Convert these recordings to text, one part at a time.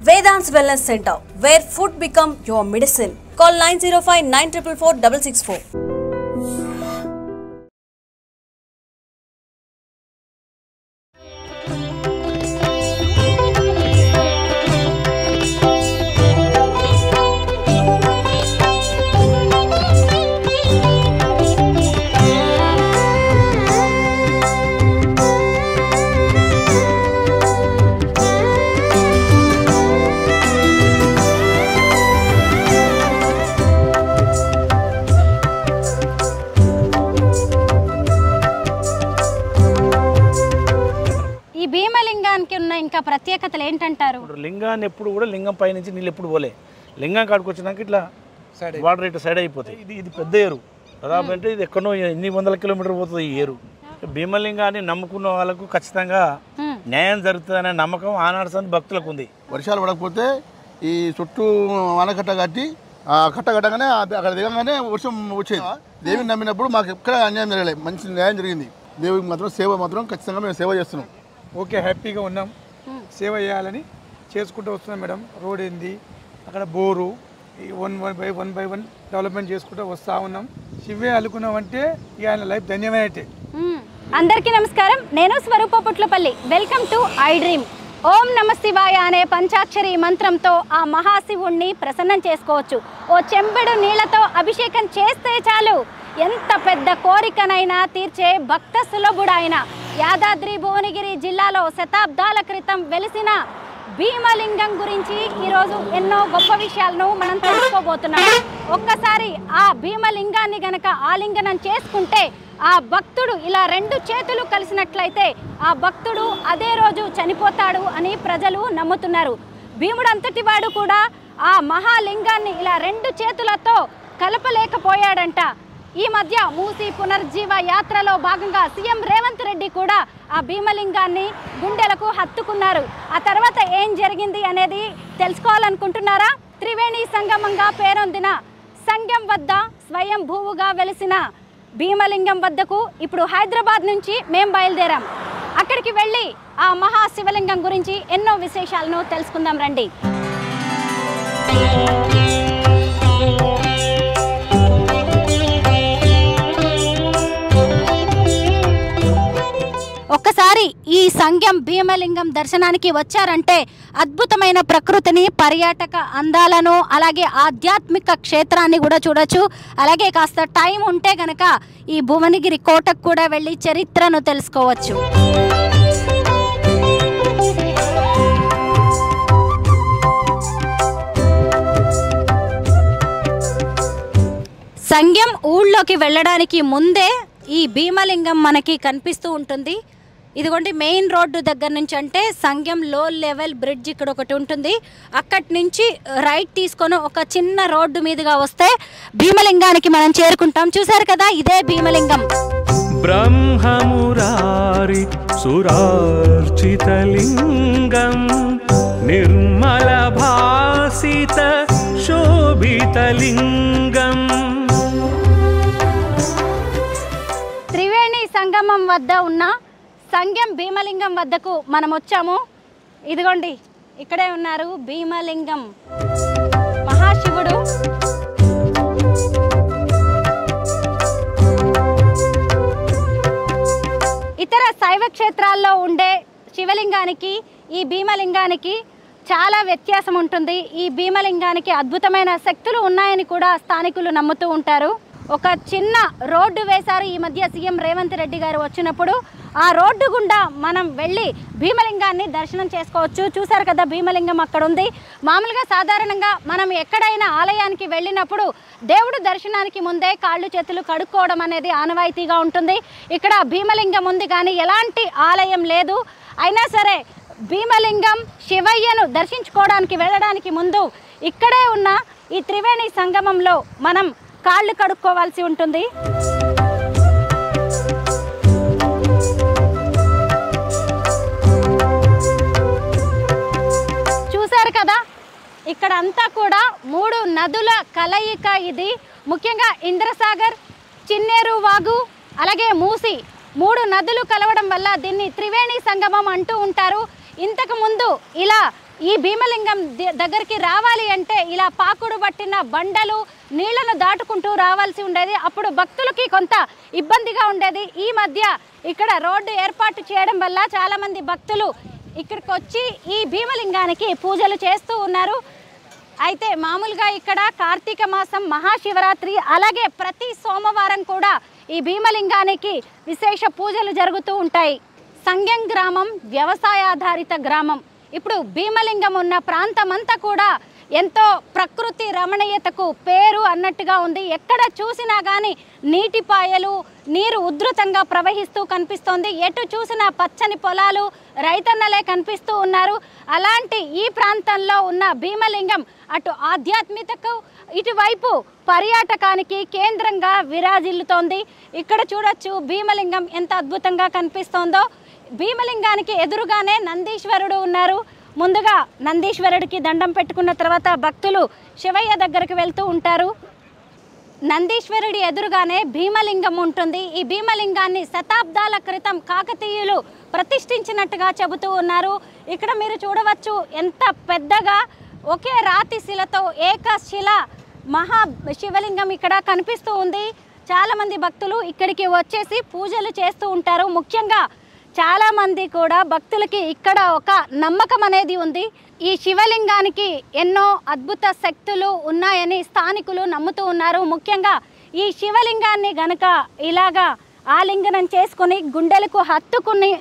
Vedant's Wellness Center, where food become your medicine. Call 905 944 664. ఇంకా ప్రత్యేకతలు ఏంటంటారు? లింగాన్ని ఎప్పుడు కూడా లింగం పై నుంచి నీళ్ళు ఎప్పుడు పోలే. లింగం కాడికి వచ్చినాక ఇట్లా వాటర్ ఇట్లా సైడ్ అయిపోతాయి. ఇది పెద్ద ఏరు దాదాపు అంటే ఇది ఎక్కడో ఎన్ని వందల కిలోమీటర్ పోతుంది ఈ ఏరు. భీమలింగాన్ని నమ్ముకున్న వాళ్ళకు ఖచ్చితంగా న్యాయం జరుగుతుందనే నమ్మకం ఆనాడు సంది భక్తులకు ఉంది. వర్షాలు పడకపోతే ఈ చుట్టూ ఆనకట్ట కట్టి కట్ట కట్టగానే అక్కడ దిగంగానే వర్షం వచ్చేది. దేవిని నమ్మినప్పుడు మాకు ఎక్కడ అన్యాయం జరగలేదు, మంచి న్యాయం జరిగింది. దేవుడికి మాత్రం సేవ మాత్రం ఖచ్చితంగా మేము సేవ చేస్తున్నాం. ఓకే, హ్యాపీగా ఉన్నాం. సేవ చేయాలని చేసుకుంటూ వస్తున్నాం మేడం. రోడ్ ఏంది, అక్కడ bore, one by one development చేసుకుంటూ వస్తూ ఉన్నాం. శివే అల్లుకున్నామంటే ఇక ఆయన లైఫ్ ధన్యమైనట్టే. అందరికీ నమస్కారం, నేను Swaroopa Putlapalli. Welcome to I dream. ఓం నమ శివాయ అనే పంచాక్షరి మంత్రంతో ఆ మహాశివుణ్ణి ప్రసన్నం చేసుకోవచ్చు. ఓ చెంబెడు నీళ్లతో అభిషేకం చేస్తే చాలు ఎంత పెద్ద కోరికనైనా తీర్చే భక్త సులభుడైన యాదాద్రి భువనగిరి జిల్లాలో శతాబ్దాల క్రితం వెలిసిన భీమలింగం గురించి ఈరోజు ఎన్నో గొప్ప విషయాలను మనం తెలుసుకోబోతున్నాం. ఒక్కసారి ఆ భీమలింగాన్ని గనక ఆలింగనం చేసుకుంటే ఆ భక్తుడు ఇలా రెండు చేతులు కలిసినట్లయితే ఆ భక్తుడు అదే రోజు చనిపోతాడు అని ప్రజలు నమ్ముతున్నారు. భీముడు అంతటి వాడు కూడా ఆ మహాలింగాన్ని ఇలా రెండు చేతులతో కలపలేకపోయాడంట. ఈ మధ్య మూసి పునర్జీవ యాత్రలో భాగంగా సీఎం రేవంత్ రెడ్డి కూడా ఆ భీమలింగాన్ని గుండెలకు హత్తుకున్నారు. ఆ తర్వాత ఏం జరిగింది అనేది తెలుసుకోవాలనుకుంటున్నారా? త్రివేణి సంగమంగా పేరొందిన సంగం వద్ద స్వయం భూవుగా వెలిసిన భీమలింగం వద్దకు ఇప్పుడు హైదరాబాద్ నుంచి మేము బయలుదేరాం. అక్కడికి వెళ్ళి ఆ మహాశివలింగం గురించి ఎన్నో విశేషాలను తెలుసుకుందాం రండి. ఒక్కసారి ఈ సంగం భీమలింగం దర్శనానికి వచ్చారంటే అద్భుతమైన ప్రకృతిని, పర్యాటక అందాలను, అలాగే ఆధ్యాత్మిక క్షేత్రాన్ని కూడా చూడొచ్చు. అలాగే కాస్త టైం ఉంటే గనక ఈ భువనగిరి కోటకు కూడా వెళ్ళి చరిత్రను తెలుసుకోవచ్చు. సంగం ఊళ్ళోకి వెళ్ళడానికి ముందే ఈ భీమలింగం మనకి కనిపిస్తూ ఉంటుంది. ఇదిగోండి మెయిన్ రోడ్డు దగ్గర నుంచి, అంటే సంగం లో లెవెల్ బ్రిడ్జ్ ఇక్కడ ఒకటి ఉంటుంది. అక్కడి నుంచి రైట్ తీసుకొని ఒక చిన్న రోడ్డు మీదుగా వస్తే భీమలింగానికి మనం చేరుకుంటాం. చూసారు కదా, ఇదే భీమలింగం. బ్రహ్మమురారి సురార్చితలింగం నిర్మల భాసిత శోభితలింగం. త్రివేణి సంగమం వద్ద ఉన్న సంగం భీమలింగం వద్దకు మనం వచ్చాము. ఇదిగోండి ఇక్కడే ఉన్నారు భీమలింగం మహాశివుడు. ఇతర శైవ క్షేత్రాల్లో ఉండే శివలింగానికి ఈ భీమలింగానికి చాలా వ్యత్యాసం ఉంటుంది. ఈ భీమలింగానికి అద్భుతమైన శక్తులు ఉన్నాయని కూడా స్థానికులు నమ్ముతూ ఉంటారు. ఒక చిన్న రోడ్డు వేశారు ఈ మధ్య సీఎం రేవంత్ రెడ్డి గారు వచ్చినప్పుడు. ఆ రోడ్డు గుండా మనం వెళ్ళి భీమలింగాన్ని దర్శనం చేసుకోవచ్చు. చూసారు కదా, భీమలింగం అక్కడ ఉంది. మామూలుగా సాధారణంగా మనం ఎక్కడైనా ఆలయానికి వెళ్ళినప్పుడు దేవుడు దర్శనానికి ముందే కాళ్ళు చేతులు కడుక్కోవడం అనేది ఆనవాయితీగా ఉంటుంది. ఇక్కడ భీమలింగం ఉంది కానీ ఎలాంటి ఆలయం లేదు. అయినా సరే భీమలింగం శివయ్యను దర్శించుకోవడానికి వెళ్ళడానికి ముందు ఇక్కడే ఉన్న ఈ త్రివేణి సంగమంలో మనం కాళ్ళు కడుక్కోవాల్సి ఉంటుంది. చూసారు కదా, ఇక్కడ అంతా కూడా మూడు నదుల కలయిక. ఇది ముఖ్యంగా ఇంద్రసాగర్, చిన్నేరు వాగు, అలాగే మూసి, మూడు నదులు కలవడం వల్ల దీన్ని త్రివేణి సంగమం అంటూ ఉంటారు. ఇంతకు ముందు ఇలా ఈ భీమలింగం దగ్గరికి రావాలి అంటే ఇలా పాకుడు పట్టిన బండలు నీళ్లను దాటుకుంటూ రావాల్సి ఉండేది. అప్పుడు భక్తులకి కొంత ఇబ్బందిగా ఉండేది. ఈ మధ్య ఇక్కడ రోడ్డు ఏర్పాటు చేయడం వల్ల చాలామంది భక్తులు ఇక్కడికి వచ్చి ఈ భీమలింగానికి పూజలు చేస్తూ ఉన్నారు. అయితే మామూలుగా ఇక్కడ కార్తీక మాసం మహాశివరాత్రి అలాగే ప్రతి సోమవారం కూడా ఈ భీమలింగానికి విశేష పూజలు జరుగుతూ ఉంటాయి. సంగెం గ్రామం వ్యవసాయాధారిత గ్రామం. ఇప్పుడు భీమలింగం ఉన్న ప్రాంతం అంతా కూడా ఎంతో ప్రకృతి రమణీయతకు పేరు అన్నట్టుగా ఉంది. ఎక్కడ చూసినా కానీ నీటిపాయలు, నీరు ఉధృతంగా ప్రవహిస్తూ కనిపిస్తోంది. ఎటు చూసినా పచ్చని పొలాలు, రైతన్నలే కనిపిస్తూ ఉన్నారు. అలాంటి ఈ ప్రాంతంలో ఉన్న భీమలింగం అటు ఆధ్యాత్మికతకు, ఇటువైపు పర్యాటకానికి కేంద్రంగా విరాజిల్లుతోంది. ఇక్కడ చూడొచ్చు భీమలింగం ఎంత అద్భుతంగా కనిపిస్తోందో. భీమలింగానికి ఎదురుగానే నందీశ్వరుడు ఉన్నారు. ముందుగా నందీశ్వరుడికి దండం పెట్టుకున్న తర్వాత భక్తులు శివయ్య దగ్గరికి వెళ్తూ ఉంటారు. నందీశ్వరుడి ఎదురుగానే భీమలింగం ఉంటుంది. ఈ భీమలింగాన్ని శతాబ్దాల క్రితం కాకతీయులు ప్రతిష్ఠించినట్టుగా చెబుతూ ఉన్నారు. ఇక్కడ మీరు చూడవచ్చు ఎంత పెద్దగా ఒకే రాతి శిలతో ఏకశిల మహా శివలింగం ఇక్కడ కనిపిస్తూ ఉంది. చాలామంది భక్తులు ఇక్కడికి వచ్చేసి పూజలు చేస్తూ ఉంటారు. ముఖ్యంగా చాలామంది కూడా భక్తులకి ఇక్కడ ఒక నమ్మకం అనేది ఉంది. ఈ శివలింగానికి ఎన్నో అద్భుత శక్తులు ఉన్నాయని స్థానికులు నమ్ముతూ ఉన్నారు. ముఖ్యంగా ఈ శివలింగాన్ని గనక ఇలాగా ఆలింగనం చేసుకుని గుండెలకు హత్తుకుని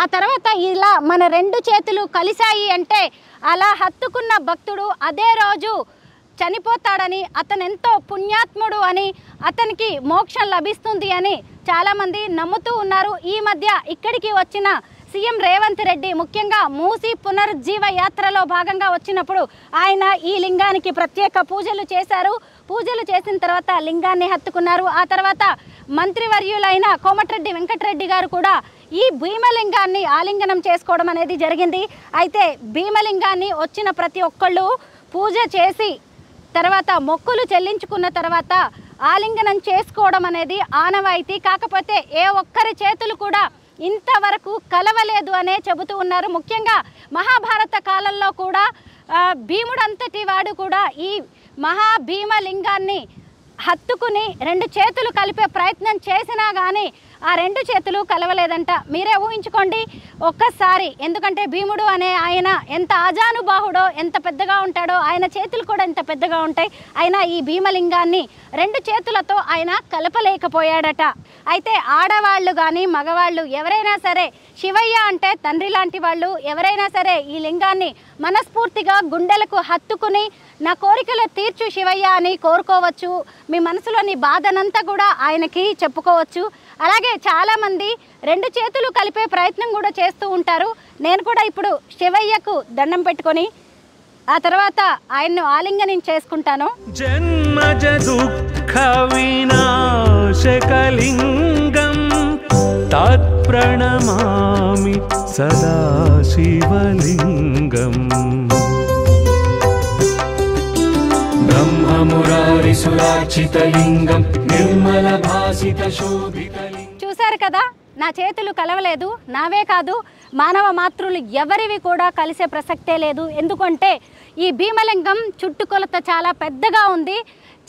ఆ తర్వాత ఇలా మన రెండు చేతులు కలిశాయి అంటే అలా హత్తుకున్న భక్తుడు అదే రోజు చనిపోతాడని, అతను ఎంతో పుణ్యాత్ముడు అని, అతనికి మోక్షం లభిస్తుంది అని చాలామంది నమ్ముతూ ఉన్నారు. ఈ మధ్య ఇక్కడికి వచ్చిన సీఎం రేవంత్ రెడ్డి ముఖ్యంగా మూసీ పునరుజ్జీవ యాత్రలో భాగంగా వచ్చినప్పుడు ఆయన ఈ లింగానికి ప్రత్యేక పూజలు చేశారు. పూజలు చేసిన తర్వాత లింగాన్ని హత్తుకున్నారు. ఆ తర్వాత మంత్రివర్యులైన కోమటిరెడ్డి వెంకటరెడ్డి గారు కూడా ఈ భీమలింగాన్ని ఆలింగనం చేసుకోవడం అనేది జరిగింది. అయితే భీమలింగాన్ని వచ్చిన ప్రతి ఒక్కళ్ళు పూజ చేసి తర్వాత మొక్కులు చెల్లించుకున్న తర్వాత ఆలింగనం చేసుకోవడం అనేది ఆనవాయితీ. కాకపోతే ఏ ఒక్కరి చేతులు కూడా ఇంతవరకు కలవలేదు అనే చెబుతూ ఉన్నారు. ముఖ్యంగా మహాభారత కాలంలో కూడా భీముడంతటి వాడు కూడా ఈ మహాభీమలింగాన్ని హత్తుకుని రెండు చేతులు కలిపే ప్రయత్నం చేసినా కానీ ఆ రెండు చేతులు కలవలేదంట. మీరే ఊహించుకోండి ఒక్కసారి. ఎందుకంటే భీముడు అనే ఆయన ఎంత ఆజానుబాహుడో, ఎంత పెద్దగా ఉంటాడో, ఆయన చేతులు కూడా ఎంత పెద్దగా ఉంటాయి. అయినా ఈ భీమలింగాన్ని రెండు చేతులతో ఆయన కలపలేకపోయాడట. అయితే ఆడవాళ్ళు కానీ మగవాళ్ళు ఎవరైనా సరే శివయ్య అంటే తండ్రి లాంటి వాళ్ళు ఎవరైనా సరే ఈ లింగాన్ని మనస్ఫూర్తిగా గుండెలకు హత్తుకుని నా కోరికలు తీర్చు శివయ్య అని కోరుకోవచ్చు. మీ మనసులోని బాధనంతా కూడా ఆయనకి చెప్పుకోవచ్చు. అలాగే చాలామంది రెండు చేతులు కలిపే ప్రయత్నం కూడా చేస్తూ ఉంటారు. నేను కూడా ఇప్పుడు శివయ్యకు దండం పెట్టుకొని ఆ తర్వాత ఆయన్ను ఆలింగనం చేసుకుంటాను. జన్మజ దుఃఖ వినాశకలింగం తత్ప్రణమామి సదా శివలింగం. బ్రహ్మమురారిసురార్చితలింగం నిర్మల భాసిత శోభితలింగం. చూశారు కదా, నా చేతులు కలవలేదు. నావే కాదు, మానవ మాతృలు ఎవరివి కూడా కలిసే ప్రసక్తే లేదు. ఎందుకంటే ఈ భీమలింగం చుట్టుకొలత చాలా పెద్దగా ఉంది.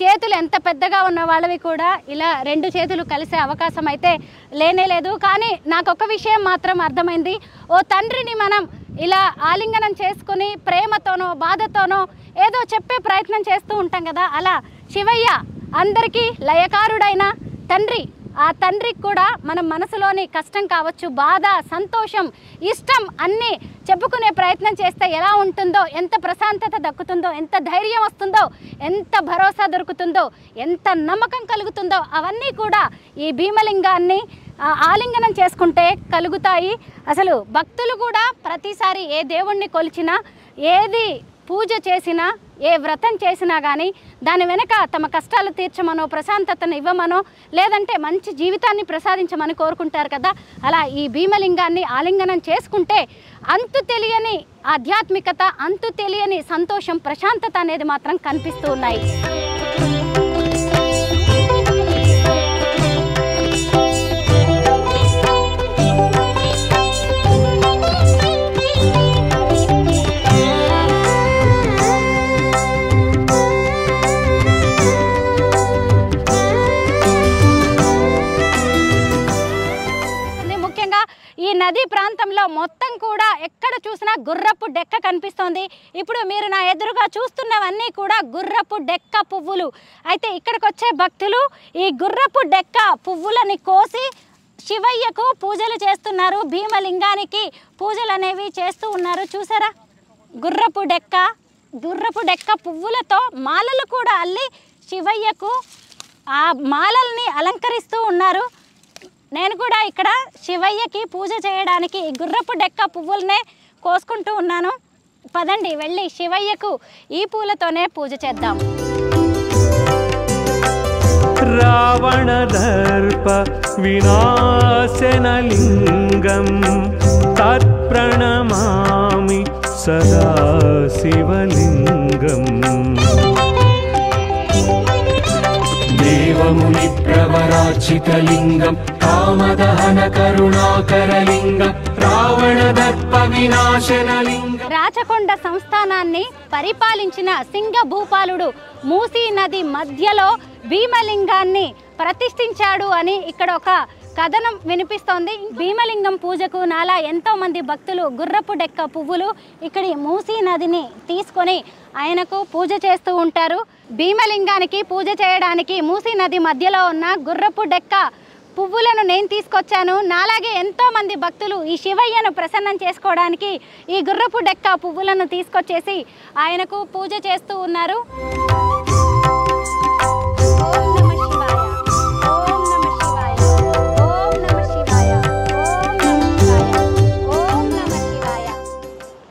చేతులు ఎంత పెద్దగా ఉన్న వాళ్ళవి కూడా ఇలా రెండు చేతులు కలిసే అవకాశం అయితే లేనే లేదు. కానీ నాకు ఒక విషయం మాత్రం అర్థమైంది. ఓ తండ్రిని మనం ఇలా ఆలింగనం చేసుకుని ప్రేమతోనో బాధతోనో ఏదో చెప్పే ప్రయత్నం చేస్తూ ఉంటాం కదా, అలా శివయ్య అందరికీ లయకారుడైన తండ్రి. ఆ తండ్రికి కూడా మనం మనసులోని కష్టం కావచ్చు, బాధ, సంతోషం, ఇష్టం అన్నీ చెప్పుకునే ప్రయత్నం చేస్తే ఎలా ఉంటుందో, ఎంత ప్రశాంతత దక్కుతుందో, ఎంత ధైర్యం వస్తుందో, ఎంత భరోసా దొరుకుతుందో, ఎంత నమ్మకం కలుగుతుందో అవన్నీ కూడా ఈ భీమలింగాన్ని ఆలింగనం చేసుకుంటే కలుగుతాయి. అసలు భక్తులు కూడా ప్రతిసారి ఏ దేవుణ్ణి కొలిచినా, ఏది పూజ చేసినా, ఏ వ్రతం చేసినా కానీ దాని వెనక తమ కష్టాలు తీర్చమనో, ప్రశాంతతను ఇవ్వమనో, లేదంటే మంచి జీవితాన్ని ప్రసాదించమని కోరుకుంటారు కదా. అలా ఈ భీమలింగాన్ని ఆలింగనం చేసుకుంటే అంతు తెలియని ఆధ్యాత్మికత, అంతు తెలియని సంతోషం, ప్రశాంతత అనేది మాత్రం కనిపిస్తూ ఉన్నాయి. నదీ ప్రాంతంలో మొత్తం కూడా ఎక్కడ చూసినా గుర్రపు డెక్క కనిపిస్తోంది. ఇప్పుడు మీరు నా ఎదురుగా చూస్తున్నవన్నీ కూడా గుర్రపు డెక్క పువ్వులు. అయితే ఇక్కడికి వచ్చే భక్తులు ఈ గుర్రపు డెక్క పువ్వులని కోసి శివయ్యకు పూజలు చేస్తున్నారు. భీమలింగానికి పూజలు అనేవి చేస్తూ ఉన్నారు. చూసారా, గుర్రపు డెక్క పువ్వులతో మాలలు కూడా అల్లి శివయ్యకు ఆ మాలల్ని అలంకరిస్తూ ఉన్నారు. నేను కూడా ఇక్కడ శివయ్యకి పూజ చేయడానికి గుర్రపు డెక్క పువ్వులనే కోసుకుంటూ ఉన్నాను. పదండి వెళ్ళి శివయ్యకు ఈ పూలతోనే పూజ చేద్దాం. రావణదర్ప వినాశనలింగం తత్ప్రణమామి సదా శివలింగం. దేవముని ప్రవరాచితలింగం కామదహన కరుణాకరలింగం రావణదర్ప వినాశనలింగం. రాచకొండ సంస్థానాన్ని పరిపాలించిన సింగభూపాలుడు మూసీ నది మధ్యలో భీమలింగాన్ని ప్రతిష్ఠించాడు అని ఇక్కడ ఒక కథనం వినిపిస్తోంది. భీమలింగం పూజకు నాలా ఎంతో మంది భక్తులు గుర్రపు డెక్క పువ్వులు ఇక్కడి మూసీ నదిని తీసుకొని ఆయనకు పూజ చేస్తూ ఉంటారు. భీమలింగానికి పూజ చేయడానికి మూసీ నది మధ్యలో ఉన్న గుర్రపు డెక్క పువ్వులను నేను తీసుకొచ్చాను. నాలాగే ఎంతో మంది భక్తులు ఈ శివయ్యను ప్రసన్నం చేసుకోవడానికి ఈ గుర్రపు డెక్క పువ్వులను తీసుకొచ్చేసి ఆయనకు పూజ చేస్తూ ఉన్నారు.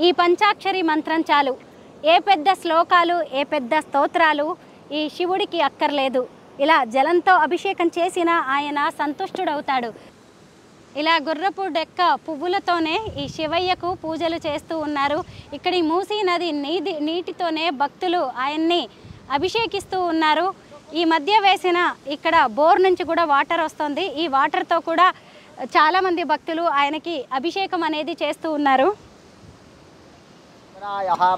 ఈ పంచాక్షరి మంత్రం చాలు. ఏ పెద్ద శ్లోకాలు, ఏ పెద్ద స్తోత్రాలు ఈ శివుడికి అక్కర్లేదు. ఇలా జలంతో అభిషేకం చేసిన ఆయన సంతుష్టుడవుతాడు. ఇలా గుర్రపు డెక్క పువ్వులతోనే ఈ శివయ్యకు పూజలు చేస్తూ ఉన్నారు. ఇక్కడి మూసీ నది నీటితోనే భక్తులు ఆయన్ని అభిషేకిస్తూ ఉన్నారు. ఈ మధ్య వేసిన ఇక్కడ బోర్ నుంచి కూడా వాటర్ వస్తుంది. ఈ వాటర్తో కూడా చాలామంది భక్తులు ఆయనకి అభిషేకం అనేది చేస్తూ ఉన్నారు.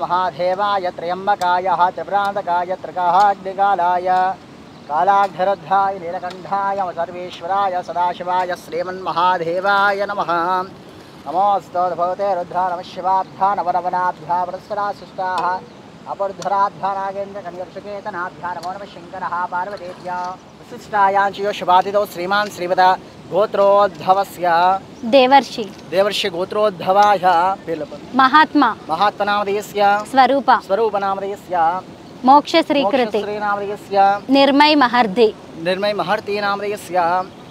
మహాదేవాయ త్రయంబకాయ త్రిభ్రాంతకాయ త్రికాగ్నికాలాయ కాళాఘ్రరుద్ధాయ నీలకంఠాయ సర్వేశ్వరాయ సదాశివాయ శ్రీమన్మహాదేవాయ నమః. నమోస్తు భగవతే రుద్రా నమ శివాభ్యా నవరవనాభ్యా పురస్సరాశిష్టాః అపరుద్ధరాభ్యా నాగేంద్ర కన్యర్షకేతనాభ్యా నమో నమ శంకరః పార్వతేభ్యः. విశిష్టాయాంశయో శుభాతిథౌ శ్రీమాన్ శ్రీవద గోత్రోద్భవస్య దేవర్షి గోత్రోద్భవాయ మహాత్మనామధేయస్య స్వరూపనామధేయస్య మోక్ష శ్రీకృతి నిర్మై మహర్ది నామధేయస్య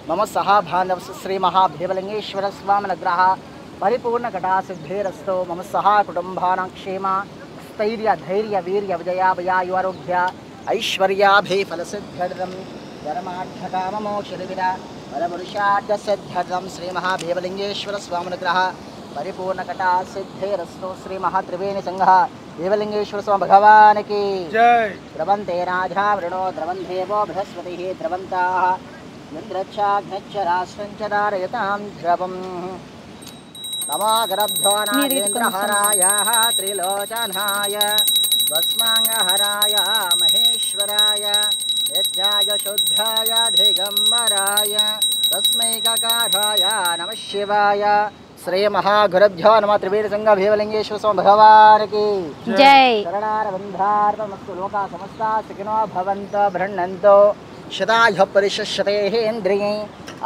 మమ సహా బాంధవస్య శ్రీ మహాభీమలింగేశ్వర స్వామినగ్రహ పరిపూర్ణ కటాసిద్ధిరస్తు. మమ సహా కుటుంబానాం క్షేమ స్థైర్య ధైర్య వీర్య విజయాభయాయురోగ్య ఐశ్వర్యాభిఫలసిద్ధ్యర్థం ధర్మార్థకామమోక్షవిద బలపురుషార్థసిద్ధ్యర్థం శ్రీ మహాభీమలింగేశ్వర స్వామినగ్రహ పరిపూర్ణ కటాసిద్ధిరస్తు. శ్రీ మహాత్రివేణి సంఘ భీమలింగేశ్వర స్వామి భగవానికి జై. ద్రవంతే రాజా వృణో ద్రవందేవో బృహస్పతి ద్రవంతాః ఇంద్రచ్ఛాగ్నచ్చ రాష్ట్రంచ ధారయతాం ద్రవం. నమాగరభ్యో నాగేంద్రహరాయ త్రిలోచనాయ భస్మాంగహరాయ మహేశ్వరాయ నిత్యాయ శుద్ధాయ దిగంబరాయ తస్మైకారాయ నమ శివాయ. శ్రీ మహాగురుభ్యో నమ. త్రివేణి సంఘ భీమలింగేశ్వర స్వామి భగవానికి జై. శరణారవిందార్పణమస్తు. లోకా సమస్తా సుఖినో భవంతు బృహ్ణంతు శతాయు పరిషశ్యతేంద్రియే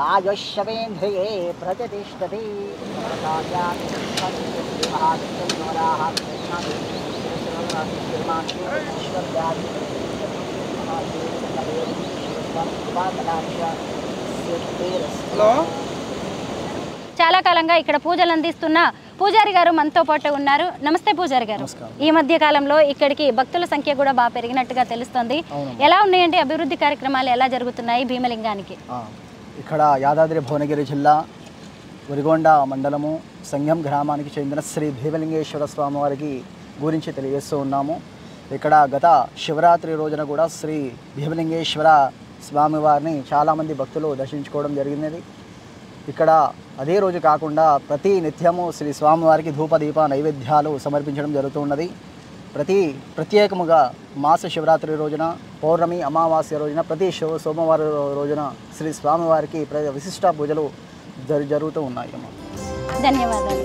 ఆయుష్యేంద్రియే ప్రతిష్టతి. చాలా కాలంగా ఇక్కడ పూజలు అందిస్తున్న పూజారి గారు మనతో పాటు ఉన్నారు. నమస్తే పూజారి గారు. ఈ మధ్య కాలంలో ఇక్కడికి భక్తుల సంఖ్య కూడా బాగా పెరిగినట్టుగా తెలుస్తుంది. ఎలా ఉన్నాయండి అభివృద్ధి కార్యక్రమాలు, ఎలా జరుగుతున్నాయి భీమలింగానికి? ఇక్కడ యాదాద్రి భువనగిరి జిల్లా ఉరిగొండ మండలము సంగం గ్రామానికి చెందిన శ్రీ భీమలింగేశ్వర స్వామి వారికి గురించి తెలియజేస్తూ ఉన్నాము. ఇక్కడ గత శివరాత్రి రోజున కూడా శ్రీ భీమలింగేశ్వర స్వామివారిని చాలామంది భక్తులు దర్శించుకోవడం జరిగినది. ఇక్కడ అదే రోజు కాకుండా ప్రతి నిత్యము శ్రీ స్వామివారికి ధూపదీప నైవేద్యాలు సమర్పించడం జరుగుతున్నది. ప్రత్యేకముగా మాస శివరాత్రి రోజున, పౌర్ణమి అమావాస్య రోజున, ప్రతి సోమవారం రోజున శ్రీ స్వామివారికి విశిష్ట పూజలు జరుగుతూ ఉన్నాయి. ధన్యవాదాలు.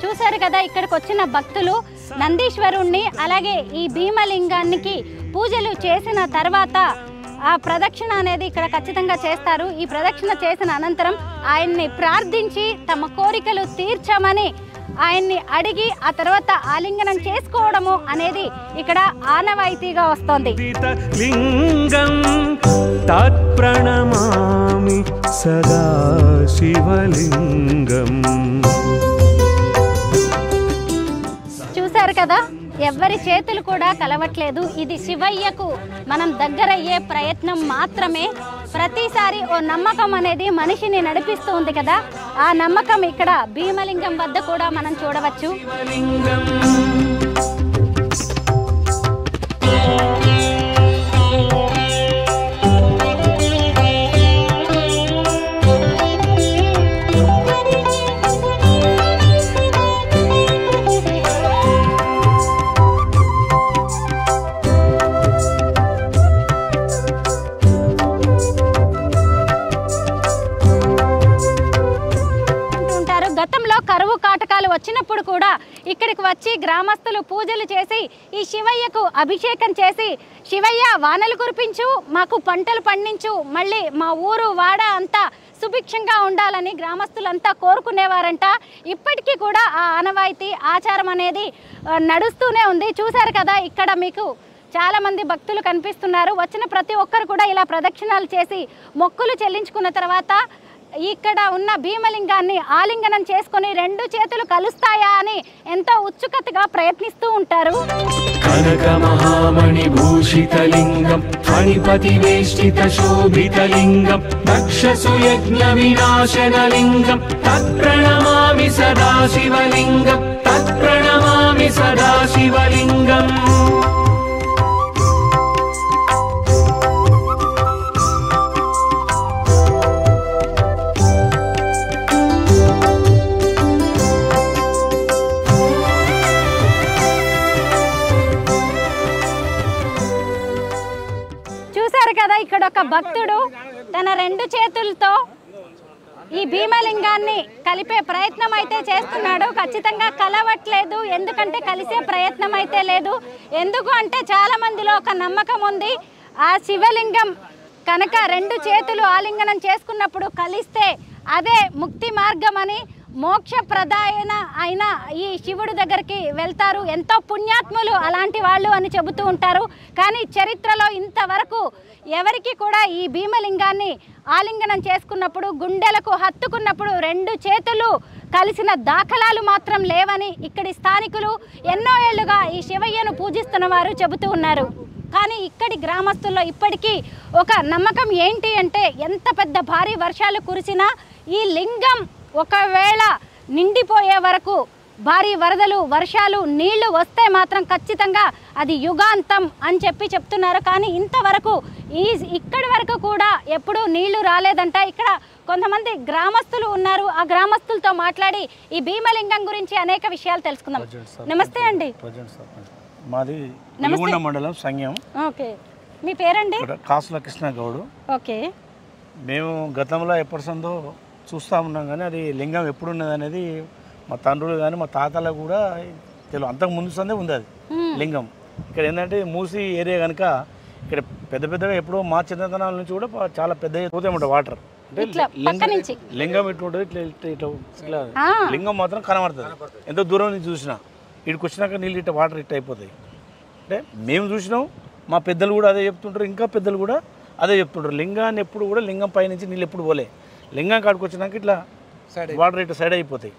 చూశారు కదా, ఇక్కడికి వచ్చిన భక్తులు నందీశ్వరుణ్ణి అలాగే ఈ భీమలింగానికి పూజలు చేసిన తర్వాత ఆ ప్రదక్షిణ అనేది ఇక్కడ ఖచ్చితంగా చేస్తారు. ఈ ప్రదక్షిణ చేసిన అనంతరం ఆయన్ని ప్రార్థించి తమ కోరికలు తీర్చమని ఆయన్ని అడిగి ఆ తర్వాత ఆలింగనం చేసుకోవడము అనేది ఇక్కడ ఆనవాయితీగా వస్తోంది. లింగం తత్ప్రణమామి సదా శివలింగం. చూశారు కదా, ఎవ్వరి చేతులు కూడా కలవట్లేదు. ఇది శివయ్యకు మనం దగ్గరయ్యే ప్రయత్నం మాత్రమే. ప్రతిసారి ఓ నమ్మకం అనేది మనిషిని నడిపిస్తూ ఉంది కదా, ఆ నమ్మకం ఇక్కడ భీమలింగం వద్ద కూడా మనం చూడవచ్చు. గతంలో కరువు కాటకాలు వచ్చినప్పుడు కూడా ఇక్కడికి వచ్చి గ్రామస్తులు పూజలు చేసి ఈ శివయ్యకు అభిషేకం చేసి, శివయ్య వానలు కురిపించు, మాకు పంటలు పండించు, మళ్ళీ మా ఊరు వాడ అంతా సుభిక్షంగా ఉండాలని గ్రామస్తులంతా కోరుకునేవారంట. ఇప్పటికీ కూడా ఆ ఆనవాయితీ ఆచారం అనేది నడుస్తూనే ఉంది. చూశారు కదా, ఇక్కడ మీకు చాలామంది భక్తులు కనిపిస్తున్నారు. వచ్చిన ప్రతి ఒక్కరు కూడా ఇలా ప్రదక్షిణాలు చేసి మొక్కులు చెల్లించుకున్న తర్వాత ఇక్కడ ఉన్న భీమలింగాన్ని ఆలింగనం చేసుకొని రెండు చేతులు కలుస్తాయా అని ఎంతో ఉత్సుకతగా ప్రయత్నిస్తూ ఉంటారు. కనక మహామణి భూషితలింగం ఫణిపతి వేష్టిత శోభితలింగం దక్షసు యజ్ఞ వినాశనలింగం తత్ప్రణమామి సదా శివలింగం తత్ప్రణమామి సదా శివలింగం. కదా, ఇక్కడ ఒక భక్తుడు తన రెండు చేతులతో ఈ భీమలింగాన్ని కలిపే ప్రయత్నం అయితే చేస్తున్నాడు. ఖచ్చితంగా కలవట్లేదు, ఎందుకంటే కలిసే ప్రయత్నం అయితే లేదు. ఎందుకు అంటే చాలా మందిలో ఒక నమ్మకం ఉంది, ఆ శివలింగం కనుక రెండు చేతులు ఆలింగనం చేసుకున్నప్పుడు కలిస్తే అదే ముక్తి మార్గం అని, మోక్షప్రదాయన అయిన ఈ శివుడి దగ్గరికి వెళ్తారు. ఎంతో పుణ్యాత్ములు అలాంటి వాళ్ళు అని చెబుతూ ఉంటారు. కానీ చరిత్రలో ఇంతవరకు ఎవరికి కూడా ఈ భీమలింగాన్ని ఆలింగనం చేసుకున్నప్పుడు, గుండెలకు హత్తుకున్నప్పుడు రెండు చేతులు కలిసిన దాఖలాలు మాత్రం లేవని ఇక్కడి స్థానికులు ఎన్నో ఏళ్లుగా ఈ శివయ్యను పూజిస్తున్న వారు చెబుతూ ఉన్నారు. కానీ ఇక్కడి గ్రామస్తుల్లో ఇప్పటికీ ఒక నమ్మకం ఏంటి అంటే, ఎంత పెద్ద భారీ వర్షాలు కురిసినా ఈ లింగం ఒకవేళ నిండిపోయే వరకు భారీ వరదలు, వర్షాలు, నీళ్లు వస్తే మాత్రం ఖచ్చితంగా అది యుగాంతం అని చెప్తున్నారు. కానీ ఇంతవరకు ఇక్కడి వరకు కూడా ఎప్పుడూ నీళ్లు రాలేదంట. ఇక్కడ కొంతమంది గ్రామస్తులు ఉన్నారు, ఆ గ్రామస్తులతో మాట్లాడి ఈ భీమలింగం గురించి అనేక విషయాలు తెలుసుకుందాం. నమస్తే అండి. మాది నల్గొండ మండలం సంఘం. ఓకే, మీ పేరండి? కాసుల కృష్ణ గౌడు. ఓకే, మేము గతంలో ఎప్పటి సందో చూస్తూ ఉన్నాం, కానీ అది లింగం ఎప్పుడు ఉన్నది అనేది మా తండ్రులు కానీ మా తాతలకు కూడా తెలియదు. అంతకు ముందు సందే ఉంది అది లింగం. ఇక్కడ ఏంటంటే మూసి ఏరియా కనుక ఇక్కడ పెద్ద పెద్దగా ఎప్పుడో మా చిన్నతనాల నుంచి కూడా చాలా పెద్ద పోతాయన్నమాట వాటర్. అంటే లింగం ఇట్లా ఉంటుంది, ఇట్లా లింగం మాత్రం కనబడుతుంది. ఎంతో దూరం నుంచి చూసినా ఇక్కడికి వచ్చినాక నీళ్ళు ఇట్లా వాటర్ ఇట్లా అయిపోతాయి. అంటే మేము చూసినాం, మా పెద్దలు కూడా అదే చెప్తుంటారు, ఇంకా పెద్దలు కూడా అదే చెప్తుంటారు. లింగాన్ని ఎప్పుడు కూడా లింగం పైనుంచి నీళ్ళు ఎప్పుడు పోలే, లింగం కాడికి వచ్చినాక ఇట్లా వాటర్ ఇట్లా సైడ్ అయిపోతాయి.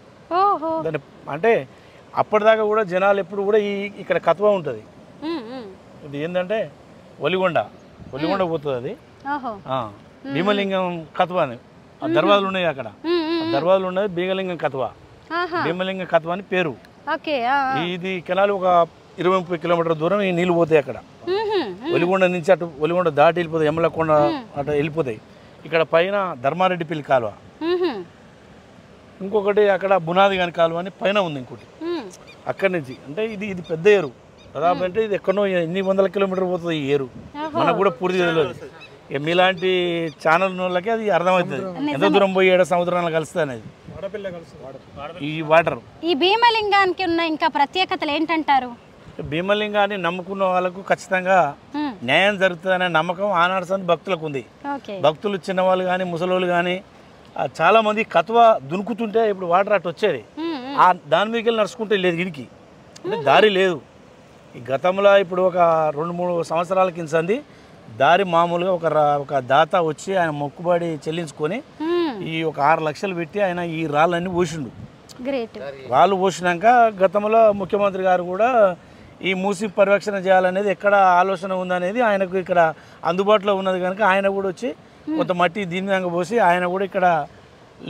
దాని అంటే అప్పటిదాకా కూడా జనాలు ఎప్పుడు కూడా ఇక్కడ కత్వ ఉంటుంది. ఇది ఏంటంటే ఒలిగొండ పోతుంది అది. భీమలింగం కత్వ అని ఆ దర్వాజలు ఉన్నాయి, అక్కడ దర్వాజలు ఉన్నది భీమలింగం కత్వ. భీమలింగం కత్వ అని పేరు. ఇది కెనాలు ఒక 20-30 కిలోమీటర్ల దూరం ఈ నీళ్ళు పోతాయి. అక్కడ ఒలిగొండ నుంచి అటు ఒలిగొండ దాటి వెళ్ళిపోతాయి, యమలకొండ అటు వెళ్ళిపోతాయి. ఇక్కడ పైన ధర్మారెడ్డిపల్లి కాలువ, ఇంకొకటి అక్కడ బునాది గాని కాలువ అని పైన ఉంది ఇంకోటి. అక్కడి నుంచి అంటే ఇది పెద్ద ఏరు, దాదాపు అంటే ఇది ఎక్కడో ఎన్ని వందల కిలోమీటర్ పోతుంది ఈ ఏరు, మనకు కూడా పూర్తి తెలియదు. మీలాంటి ఛానల్ వాళ్ళకి అది అర్థమవుతుంది ఎంత దూరం పోయి ఏడ సముద్రాలు కలుస్తుంది అనేది ఈ వాటర్. ఈ భీమలింగానికి ఉన్న ఇంకా ప్రత్యేకతలు ఏంటంటారు? భీమలింగాన్ని నమ్ముకున్న వాళ్ళకు ఖచ్చితంగా న్యాయం జరుగుతుందనే నమ్మకం ఆనాడు సంది భక్తులకు ఉంది. భక్తులు చిన్నవాళ్ళు కానీ ముసలోళ్ళు కానీ చాలామంది కత్వ దునుకుతుంటే ఇప్పుడు వాటర్ అటు వచ్చేది, దాని మీదకి వెళ్ళి నడుచుకుంటే లేదు, ఇడికి అంటే దారి లేదు. ఈ గతంలో ఇప్పుడు ఒక 2-3 సంవత్సరాల కింద దారి మామూలుగా ఒక దాత వచ్చి ఆయన మొక్కుబడి చెల్లించుకొని ఈ ఒక 6 లక్షలు పెట్టి ఆయన ఈ రాళ్ళన్నీ పోసిండు. రాళ్ళు పోసినాక గతంలో ముఖ్యమంత్రి గారు కూడా ఈ మూసి పరిరక్షణ చేయాలనేది ఎక్కడ ఆలోచన ఉందనేది ఆయనకు ఇక్కడ అందుబాటులో ఉన్నది కనుక ఆయన కూడా వచ్చి కొంత మట్టి దీని మీద పోసి ఆయన కూడా ఇక్కడ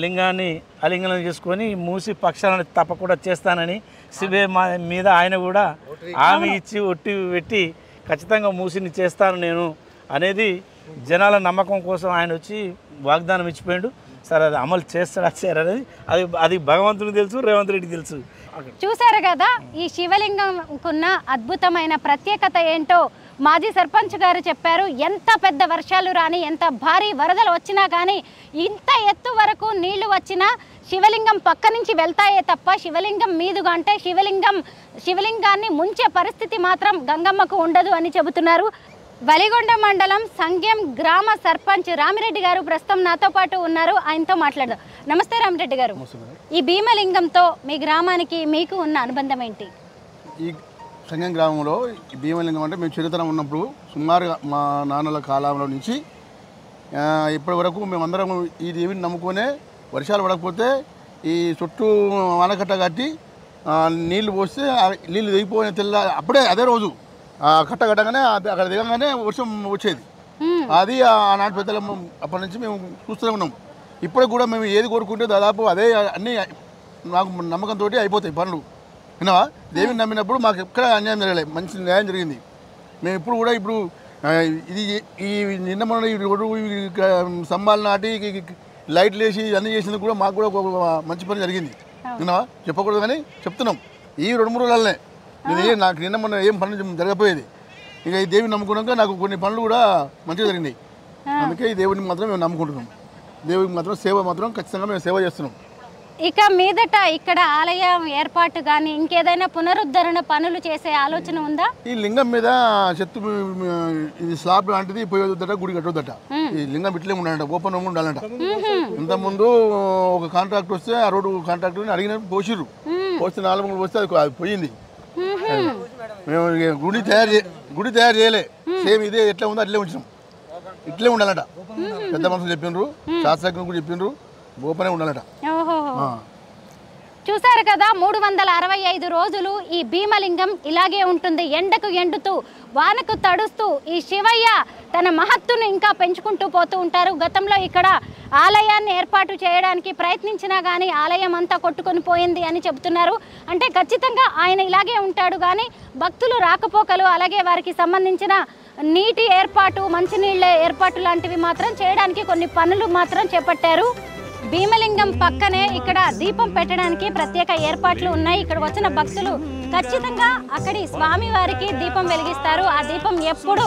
లింగాన్ని అలింగనం చేసుకొని మూసి పక్షాలను తప్పకుండా చేస్తానని శివే మీద ఆయన కూడా హామీ ఇచ్చి ఒట్టి పెట్టి ఖచ్చితంగా మూసిని చేస్తాను నేను అనేది జనాల నమ్మకం కోసం ఆయన వచ్చి వాగ్దానం ఇచ్చిపోయాడు. సరే అది అమలు చేస్తాడా అనేది అది భగవంతుడికి తెలుసు, రేవంత్ రెడ్డికి తెలుసు. చూసారు కదా ఈ శివలింగంకున్న అద్భుతమైన ప్రత్యేకత ఏంటో మాజీ సర్పంచ్ గారు చెప్పారు. ఎంత పెద్ద వర్షాలు రాని, ఎంత భారీ వరదలు వచ్చినా కానీ, ఇంత ఎత్తు వరకు నీళ్లు వచ్చినా శివలింగం పక్క నుంచి వెళ్తాయే తప్ప శివలింగం మీదుగా అంటే శివలింగాన్ని ముంచే పరిస్థితి మాత్రం గంగమ్మకు ఉండదు అని చెబుతున్నారు. వలిగొండ మండలం సంగెం గ్రామ సర్పంచ్ రామిరెడ్డి గారు ప్రస్తుతం నాతో పాటు ఉన్నారు, ఆయనతో మాట్లాడదాం. నమస్తే రామిరెడ్డి గారు, ఈ భీమలింగంతో మీ గ్రామానికి మీకు ఉన్న అనుబంధం ఏంటి? ఈ సంగెం గ్రామంలో భీమలింగం అంటే మేము చిరుతనం ఉన్నప్పుడు సుమారుగా మా నాన్నల కాలంలో నుంచి ఇప్పటి వరకు మేమందరం ఈ దేవిని నమ్ముకునే వర్షాలు పడకపోతే ఈ చుట్టూ ఆనకట్ట కట్టి నీళ్లు పోస్తే నీళ్ళు దిగిపోయిన తెల్ల అప్పుడే అదే రోజు కట్ట కట్టగానే అక్కడ దిగంగానే వర్షం వచ్చేది. అది ఆనాటి పెద్దల అప్పటి నుంచి మేము చూస్తూనే ఉన్నాం. ఇప్పుడు కూడా మేము ఏది కోరుకుంటే దాదాపు అదే అన్నీ నాకు నమ్మకంతో అయిపోతాయి పనులు. విన్నావా? దేవిని నమ్మినప్పుడు మాకు ఎక్కడ అన్యాయం జరగలేదు, మంచి న్యాయం జరిగింది. మేము ఇప్పుడు కూడా ఇది ఈ నిన్న మొన్న స్తంభాలు నాటి లైట్లు వేసి అన్నీ చేసింది కూడా మాకు కూడా ఒక మంచి పని జరిగింది. విన్నావా? చెప్పకూడదు కానీ చెప్తున్నాం. ఈ 2-3 రోజులనే నాకు నిన్న మొన్న ఏం పనులు జరగపోయేది. ఇక ఈ దేవిని నమ్ముకున్నాక నాకు కొన్ని పనులు కూడా మంచిగా జరిగినాయి. అందుకే ఈ దేవుడిని మాత్రం మేము నమ్ముకుంటున్నాం. దేవుడికి మాత్రం సేవ మాత్రం ఖచ్చితంగా మేము సేవ చేస్తున్నాం. ఇక మీదట ఇక్కడ ఆలయం ఏర్పాటు కానీ ఇంకేదైనా పునరుద్ధరణ పనులు చేసే ఆలోచన ఉందా? ఈ లింగం మీద చెత్త ఇది స్లాబ్ లాంటిది పోయేదట, గుడి కట్టొద్దట. ఈ లింగం ఇట్లే ఉండాలంట, ఓపెన్ ఉండాలంట. ఇంతకుముందు ఒక కాంట్రాక్ట్ వస్తే ఆ రోడ్డు కాంట్రాక్టర్ని అడిగిన పోసిర్రు, పోస్తే 4 మూడు పోస్తే అది పోయింది. మేము గుడి తయారు చేయలే, సేమ్ ఇదే ఎట్లా ఉందో అట్లే ఉంచినాం. ఇట్లే ఉండాలట. పెద్ద మనుషులు చెప్పిండ్రు, శాస్త్రజ్ఞులు కూడా చెప్పిండ్రు, ఓపెనే ఉండాలట. చూసారు కదా, 365 రోజులు ఈ భీమలింగం ఇలాగే ఉంటుంది. ఎండకు ఎండుతూ, వానకు తడుస్తూ ఈ శివయ్య తన మహత్తును ఇంకా పెంచుకుంటూ పోతూ ఉంటారు. గతంలో ఇక్కడ ఆలయాన్ని ఏర్పాటు చేయడానికి ప్రయత్నించినా కానీ ఆలయం అంతా కొట్టుకొని పోయింది అని చెబుతున్నారు. అంటే ఖచ్చితంగా ఆయన ఇలాగే ఉంటాడు, కానీ భక్తులు రాకపోకలు అలాగే వారికి సంబంధించిన నీటి ఏర్పాటు, మంచినీళ్ళ ఏర్పాటు లాంటివి మాత్రం చేయడానికి కొన్ని పనులు మాత్రం చేపట్టారు. భీమలింగం పక్కనే ఇక్కడ దీపం పెట్టడానికి ప్రత్యేక ఏర్పాట్లు ఉన్నాయి. ఇక్కడ వచ్చిన భక్తులు ఖచ్చితంగా అక్కడి స్వామి వారికి దీపం వెలిగిస్తారు. ఆ దీపం ఎప్పుడు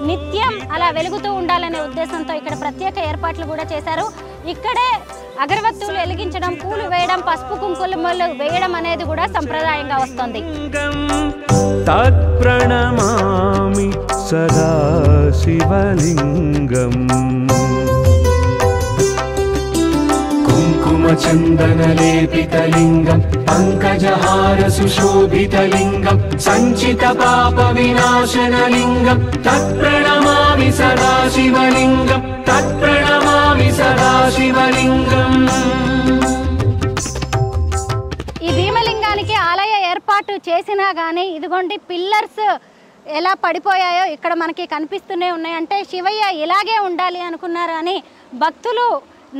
నిత్యం అలా వెలుగుతూ ఉండాలనే ఉద్దేశంతో ఇక్కడ ప్రత్యేక ఏర్పాట్లు కూడా చేశారు. ఇక్కడే అగరవత్తులు వెలిగించడం, పూలు వేయడం, పసుపు కుంకుమలు వేయడం అనేది కూడా సంప్రదాయంగా వస్తుంది. తత్ప్రణమామి సదా శివలింగం కుంకుమచందనలేపితలింగం పంకజహార సుశోభితలింగం సంచిత పాప వినాశనలింగం తత్ప్రణమామి సదా శివలింగం తత్ప్రణమామి సదా శివలింగం. ఈ భీమలింగానికి ఆలయ ఏర్పాటు చేసినా కానీ ఇదిగోండి పిల్లర్స్ ఎలా పడిపోయాయో ఇక్కడ మనకి కనిపిస్తూనే ఉన్నాయి. అంటే శివయ్య ఇలాగే ఉండాలి అనుకున్నారు అని భక్తులు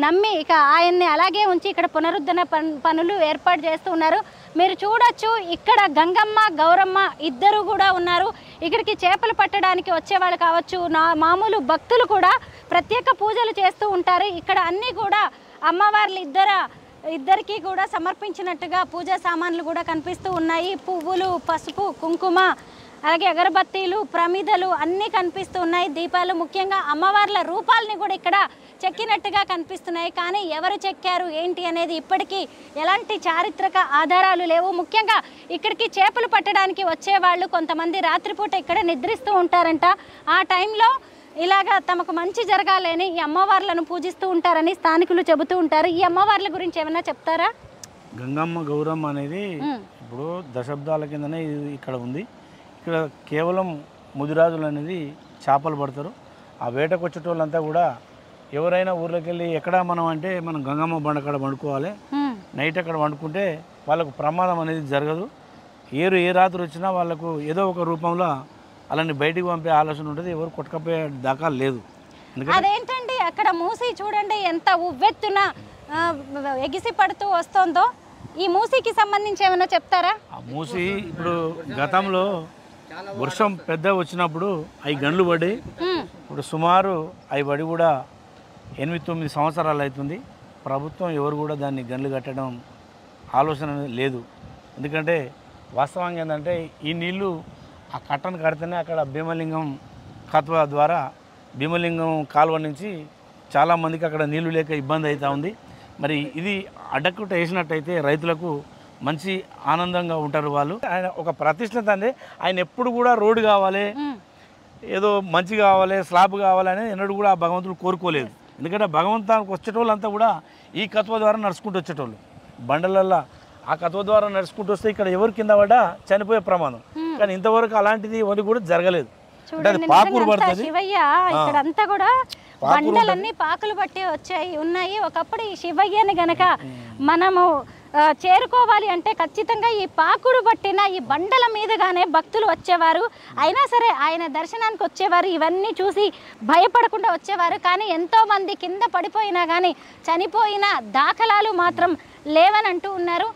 నమ్మి ఇక ఆయన్ని అలాగే ఉంచి ఇక్కడ పునరుద్ధరణ పనులు ఏర్పాటు చేస్తూ ఉన్నారు. మీరు చూడొచ్చు, ఇక్కడ గంగమ్మ, గౌరమ్మ ఇద్దరు కూడా ఉన్నారు. ఇక్కడికి చేపలు పట్టడానికి వచ్చేవాళ్ళు కావచ్చు, మామూలు భక్తులు కూడా ప్రత్యేక పూజలు చేస్తూ ఉంటారు. ఇక్కడ అన్నీ కూడా అమ్మవార్లు ఇద్దరు ఇద్దరికీ కూడా సమర్పించినట్టుగా పూజా సామాన్లు కూడా కనిపిస్తూ ఉన్నాయి. పువ్వులు, పసుపు, కుంకుమ, అలాగే అగరబత్తీలు, ప్రమిదలు అన్నీ కనిపిస్తూ ఉన్నాయి. దీపాలు, ముఖ్యంగా అమ్మవార్ల రూపాలని కూడా ఇక్కడ చెక్కినట్టుగా కనిపిస్తున్నాయి. కానీ ఎవరు చెక్కారు ఏంటి అనేది ఇప్పటికీ ఎలాంటి చారిత్రక ఆధారాలు లేవు. ముఖ్యంగా ఇక్కడికి చేపలు పట్టడానికి వచ్చేవాళ్ళు కొంతమంది రాత్రిపూట ఇక్కడ నిద్రిస్తూ ఉంటారంట. ఆ టైంలో ఇలాగా తమకు మంచి జరగాలని ఈ అమ్మవార్లను పూజిస్తూ ఉంటారని స్థానికులు చెబుతూ ఉంటారు. ఈ అమ్మవార్ల గురించి ఏమైనా చెప్తారా? గంగమ్మ గౌరమ్మ అనేది ఇప్పుడు దశాబ్దాల కిందనే ఇక్కడ ఉంది. ఇక్కడ కేవలం ముదిరాజులు అనేది చేపలు పడతారు. ఆ వేటకు వచ్చేటోళ్ళంతా కూడా ఎవరైనా ఊర్లోకి వెళ్ళి ఎక్కడ మనం అంటే మనం గంగమ్మ బండ అక్కడ వండుకోవాలి. నైట్ అక్కడ వండుకుంటే వాళ్ళకు ప్రమాదం అనేది జరగదు. ఏ రాత్రి వచ్చినా వాళ్ళకు ఏదో ఒక రూపంలో అలాని బయటికి పంపే ఆలోచన ఉంటుంది. ఎవరు కొట్టుకపోయే దాకా లేదు. అదేంటండి అక్కడ మూసి చూడండి ఎంత ఉవ్వెత్తున ఎగిసి పడుతూ వస్తుందో. ఈ మూసికి సంబంధించి ఏమైనా చెప్తారా? ఆ మూసి ఇప్పుడు గతంలో వర్షం పెద్ద వచ్చినప్పుడు అవి గండ్లు పడి ఇప్పుడు సుమారు అవి పడి కూడా 8-9 సంవత్సరాలు అవుతుంది. ప్రభుత్వం ఎవరు కూడా దాన్ని గండ్లు కట్టడం ఆలోచన లేదు. ఎందుకంటే వాస్తవంగా ఏంటంటే ఈ నీళ్లు ఆ కట్టను కడితేనే అక్కడ భీమలింగం కత్వ ద్వారా భీమలింగం కాలువ నుంచి చాలామందికి అక్కడ నీళ్లు లేక ఇబ్బంది అవుతూ ఉంది. మరి ఇది అడ్డకుట వేసినట్టయితే రైతులకు మంచి ఆనందంగా ఉంటారు వాళ్ళు. ఆయన ఒక ప్రతిష్ఠిత అండి. ఆయన ఎప్పుడు కూడా రోడ్డు కావాలి, ఏదో మంచి కావాలి, స్లాబ్ కావాలని ఎన్నడూ కూడా ఆ భగవంతుడు కోరుకోలేదు. ఎందుకంటే భగవంతానికి వచ్చేటోళ్ళు అంతా కూడా ఈ కత్వ ద్వారా నడుచుకుంటూ వచ్చేటోళ్ళు. బండలల్లో ఆ కత్వ ద్వారా నడుచుకుంటూ వస్తే ఇక్కడ ఎవరు కింద పడ్డా చనిపోయే ప్రమాదం. కానీ ఇంతవరకు అలాంటిది ఎవరికి కూడా జరగలేదు. పాకురు పడుతుంది. శివయ్య ఇక్కడంతా కూడా బండలన్నీ పాకులు పట్టి వచ్చాయి ఉన్నాయి. ఒకప్పుడు ఈ శివయ్యని గనక మనము చేరుకోవాలి అంటే ఖచ్చితంగా ఈ పాకుడు పట్టిన ఈ బండల మీదుగానే భక్తులు వచ్చేవారు. అయినా సరే ఆయన దర్శనానికి వచ్చేవారు. ఇవన్నీ చూసి భయపడకుండా వచ్చేవారు. కానీ ఎంతోమంది కింద పడిపోయినా కానీ చనిపోయిన దాఖలాలు మాత్రం లేవని అంటూ ఉన్నారు.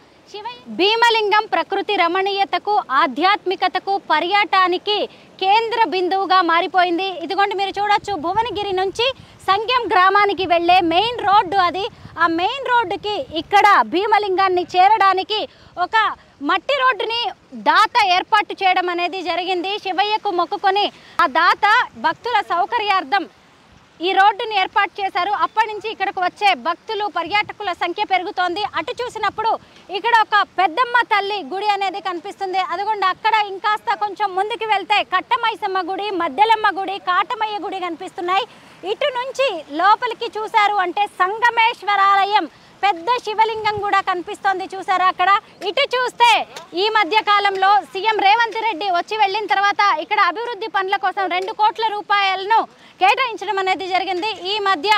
భీమలింగం ప్రకృతి రమణీయతకు, ఆధ్యాత్మికతకు, పర్యాటానికి కేంద్ర బిందువుగా మారిపోయింది. ఇదిగోండి మీరు చూడొచ్చు, భువనగిరి నుంచి సంగెం గ్రామానికి వెళ్ళే మెయిన్ రోడ్డు అది. ఆ మెయిన్ రోడ్డుకి ఇక్కడ భీమలింగాన్ని చేరడానికి ఒక మట్టి రోడ్డుని దాత ఏర్పాటు చేయడం అనేది జరిగింది. శివయ్యకు మొక్కుకొని ఆ దాత భక్తుల సౌకర్యార్థం ఈ రోడ్డుని ఏర్పాటు చేశారు. అప్పటి నుంచి ఇక్కడికి వచ్చే భక్తులు, పర్యాటకుల సంఖ్య పెరుగుతోంది. అటు చూసినప్పుడు ఇక్కడ ఒక పెద్దమ్మ తల్లి గుడి అనేది కనిపిస్తుంది. అదిగోండి అక్కడ ఇంకాస్త కొంచెం ముందుకు వెళ్తే కట్టమైసమ్మ గుడి, మద్దెలమ్మ గుడి, కాటమయ్య గుడి కనిపిస్తున్నాయి. ఇటు నుంచి లోపలికి చూశారు అంటే సంగమేశ్వరాలయం పెద్ద శివలింగం కూడా కనిపిస్తోంది. చూసారా అక్కడ? ఇటు చూస్తే ఈ మధ్య కాలంలో సీఎం రేవంత్ రెడ్డి వచ్చి వెళ్ళిన తర్వాత ఇక్కడ అభివృద్ధి పనుల కోసం 2 కోట్ల రూపాయలను కేటాయించడం అనేది జరిగింది. ఈ మధ్య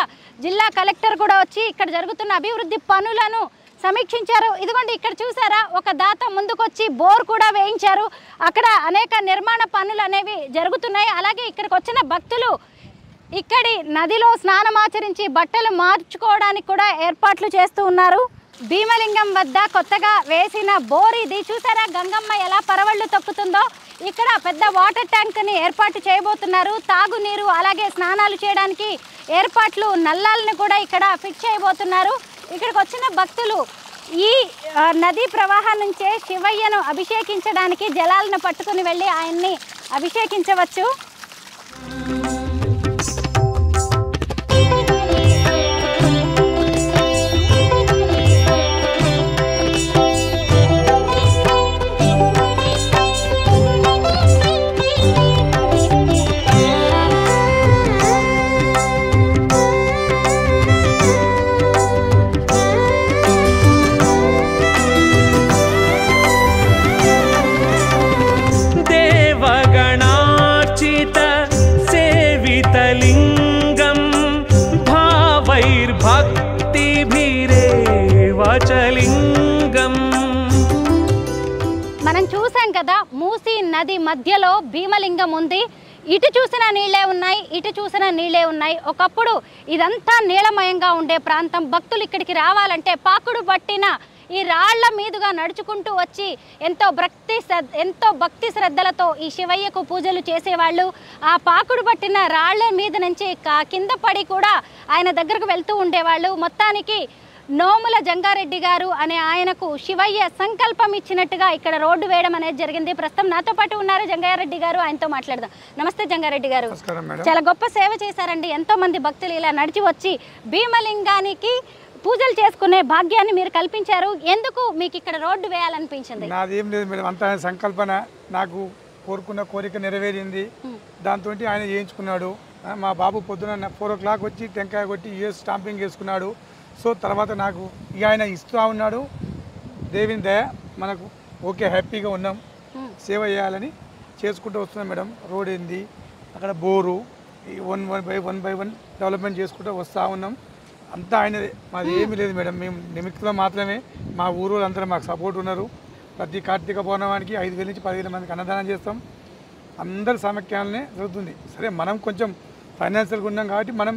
జిల్లా కలెక్టర్ కూడా వచ్చి ఇక్కడ జరుగుతున్న అభివృద్ధి పనులను సమీక్షించారు. ఇదిగోండి ఇక్కడ చూసారా, ఒక దాత ముందుకొచ్చి బోర్ కూడా వేయించారు. అక్కడ అనేక నిర్మాణ పనులు అనేవి జరుగుతున్నాయి. అలాగే ఇక్కడికి వచ్చిన భక్తులు ఇక్కడి నదిలో స్నానమాచరించి బట్టలు మార్చుకోవడానికి కూడా ఏర్పాట్లు చేస్తూ ఉన్నారు. భీమలింగం వద్ద కొత్తగా వేసిన బోర్ ఇది. చూసారా గంగమ్మ ఎలా పరవళ్ళు తొక్కుతుందో. ఇక్కడ పెద్ద వాటర్ ట్యాంక్ని ఏర్పాటు చేయబోతున్నారు. తాగునీరు అలాగే స్నానాలు చేయడానికి ఏర్పాట్లు, నల్లాలను కూడా ఇక్కడ ఫిట్ చేయబోతున్నారు. ఇక్కడికి వచ్చిన భక్తులు ఈ నదీ ప్రవాహం నుంచే శివయ్యను అభిషేకించడానికి జలాలను పట్టుకుని వెళ్ళి ఆయన్ని అభిషేకించవచ్చు. మనం చూసాం కదా, మూసీ నది మధ్యలో భీమలింగం ఉంది. ఇటు చూసిన నీళ్ళే ఉన్నాయి, ఇటు చూసిన నీళ్ళే ఉన్నాయి. ఒకప్పుడు ఇదంతా నీలమయంగా ఉండే ప్రాంతం. భక్తులు ఇక్కడికి రావాలంటే పాకుడు పట్టిన ఈ రాళ్ల మీదుగా నడుచుకుంటూ వచ్చి ఎంతో భక్తి శ్రద్ధలతో ఈ శివయ్యకు పూజలు చేసేవాళ్ళు. ఆ పాకుడు పట్టిన రాళ్ల మీద నుంచి కింద పడి కూడా ఆయన దగ్గరకు వెళ్తూ ఉండేవాళ్ళు. మొత్తానికి నోముల జంగారెడ్డి గారు అనే ఆయనకు శివయ్య సంకల్పం ఇచ్చినట్టుగా ఇక్కడ రోడ్డు వేయడం అనేది జరిగింది. ప్రస్తుతం నాతో పాటు ఉన్నారు జంగారెడ్డి గారు, ఆయనతో మాట్లాడదాం. నమస్తే జంగారెడ్డి గారు. చాలా గొప్ప సేవ చేశారండి. ఎంతో మంది భక్తులు ఇలా నడిచి వచ్చి భీమలింగానికి పూజలు చేసుకునే భాగ్యాన్ని మీరు కల్పించారు. ఎందుకు మీకు ఇక్కడ రోడ్డు వేయాలనిపించింది? నాదేం లేదు మేడం, అంత ఆయన సంకల్పన. నాకు కోరుకున్న కోరిక నెరవేరింది. దాంతో ఆయన చేయించుకున్నాడు. మా బాబు పొద్దున 4 o'clock వచ్చి టెంకాయ కొట్టి స్టాంపింగ్ చేసుకున్నాడు. సో తర్వాత నాకు ఆయన ఇస్తూ ఉన్నాడు. దేవుని దయ మనకు ఓకే, హ్యాపీగా ఉన్నాం. సేవ చేయాలని చేసుకుంటూ వస్తున్నాం మేడం. రోడ్ ఏంది, అక్కడ బోరు, 1 by 1 డెవలప్మెంట్ చేసుకుంటూ వస్తూ ఉన్నాం. అంతా ఆయనదే, మాది ఏమీ లేదు మేడం. మేము నిమిత్తంలో మాత్రమే. మా ఊరు అందరూ మాకు సపోర్ట్ ఉన్నారు. ప్రతి కార్తీక పౌర్ణమానికి 5,000 నుంచి 10,000 మందికి అన్నదానం చేస్తాం. అందరి సమైక్యాలనే జరుగుతుంది. సరే మనం కొంచెం ఫైనాన్షియల్గా ఉన్నాం కాబట్టి మనం